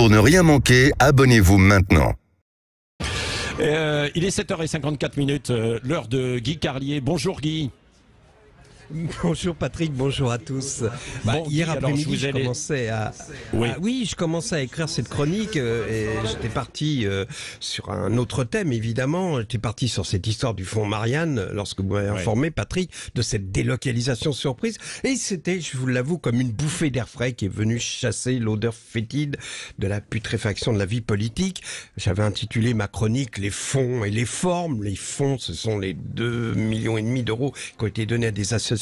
Pour ne rien manquer, abonnez-vous maintenant. Il est 7h54, l'heure de Guy Carlier. Bonjour Guy. Bonjour Patrick, bonjour à tous. Hier après-midi, je commençais à écrire cette chronique et j'étais parti sur un autre thème, évidemment. J'étais parti sur cette histoire du fonds Marianne lorsque vous m'avez informé, Patrick, de cette délocalisation surprise. Et c'était, je vous l'avoue, comme une bouffée d'air frais qui est venue chasser l'odeur fétide de la putréfaction de la vie politique. J'avais intitulé ma chronique Les fonds et les formes. Les fonds, ce sont les 2,5 millions d'euros qui ont été donnés à des associations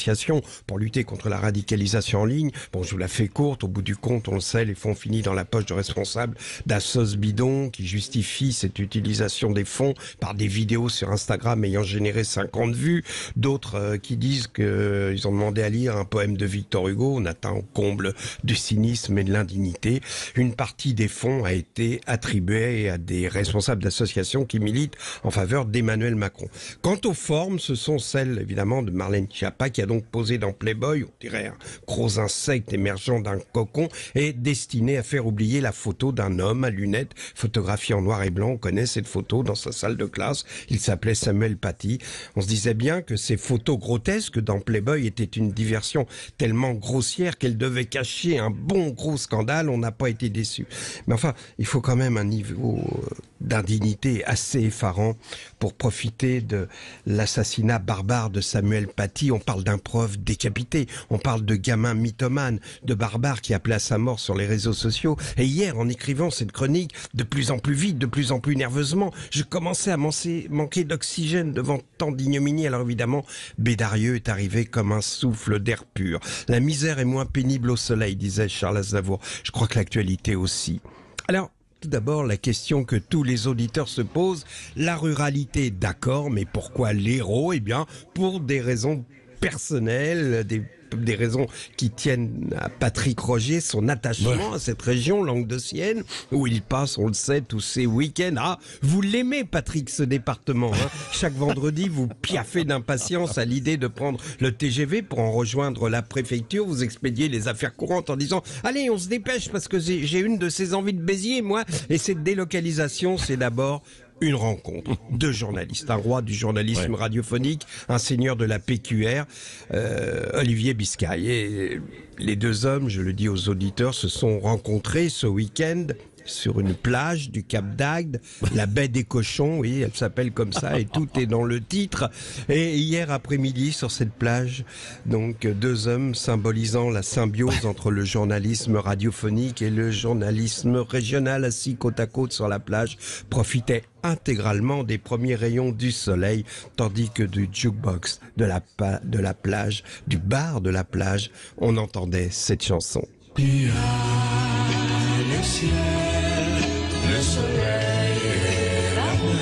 pour lutter contre la radicalisation en ligne. Bon, je vous la fais courte. Au bout du compte, on le sait, les fonds finissent dans la poche de responsables d'Assos bidon qui justifie cette utilisation des fonds par des vidéos sur Instagram ayant généré 50 vues. D'autres qui disent qu'ils ont demandé à lire un poème de Victor Hugo. On atteint au comble du cynisme et de l'indignité. Une partie des fonds a été attribuée à des responsables d'associations qui militent en faveur d'Emmanuel Macron. Quant aux formes, ce sont celles, évidemment, de Marlène Schiappa, qui a donc posé dans Playboy, on dirait un gros insecte émergeant d'un cocon, et destiné à faire oublier la photo d'un homme à lunettes, photographié en noir et blanc. On connaît cette photo dans sa salle de classe. Il s'appelait Samuel Paty. On se disait bien que ces photos grotesques dans Playboy étaient une diversion tellement grossière qu'elle devait cacher un bon gros scandale. On n'a pas été déçus. Mais enfin, il faut quand même un niveau d'indignité assez effarant pour profiter de l'assassinat barbare de Samuel Paty. On parle d'un prof décapité, on parle de gamin mythomane, de barbare qui appelait à sa mort sur les réseaux sociaux. Et hier, en écrivant cette chronique, de plus en plus vite, de plus en plus nerveusement, je commençais à manquer d'oxygène devant tant d'ignominie. Alors évidemment, Bédarieux est arrivé comme un souffle d'air pur. La misère est moins pénible au soleil, disait Charles Aznavour. Je crois que l'actualité aussi. Alors, tout d'abord, la question que tous les auditeurs se posent, la ruralité, d'accord, mais pourquoi l'Hérault? Eh bien, pour des raisons personnelles, des raisons qui tiennent à Patrick Rogier, son attachement à cette région languedocienne, où il passe, on le sait, tous ses week-ends. Ah, vous l'aimez, Patrick, ce département, hein. Chaque vendredi, vous piaffez d'impatience à l'idée de prendre le TGV pour en rejoindre la préfecture. Vous expédiez les affaires courantes en disant « Allez, on se dépêche parce que j'ai une de ces envies de Béziers, moi ». Et cette délocalisation, c'est d'abord une rencontre de journalistes, un roi du journalisme radiophonique, un seigneur de la PQR, Olivier Biscay. Et les deux hommes, je le dis aux auditeurs, se sont rencontrés ce week-end sur une plage du Cap d'Agde, la baie des Cochons, oui, elle s'appelle comme ça et tout est dans le titre. Et hier après-midi, sur cette plage, donc deux hommes symbolisant la symbiose entre le journalisme radiophonique et le journalisme régional assis côte à côte sur la plage profitaient intégralement des premiers rayons du soleil, tandis que du jukebox de la plage, du bar de la plage, on entendait cette chanson. Le ciel, le soleil.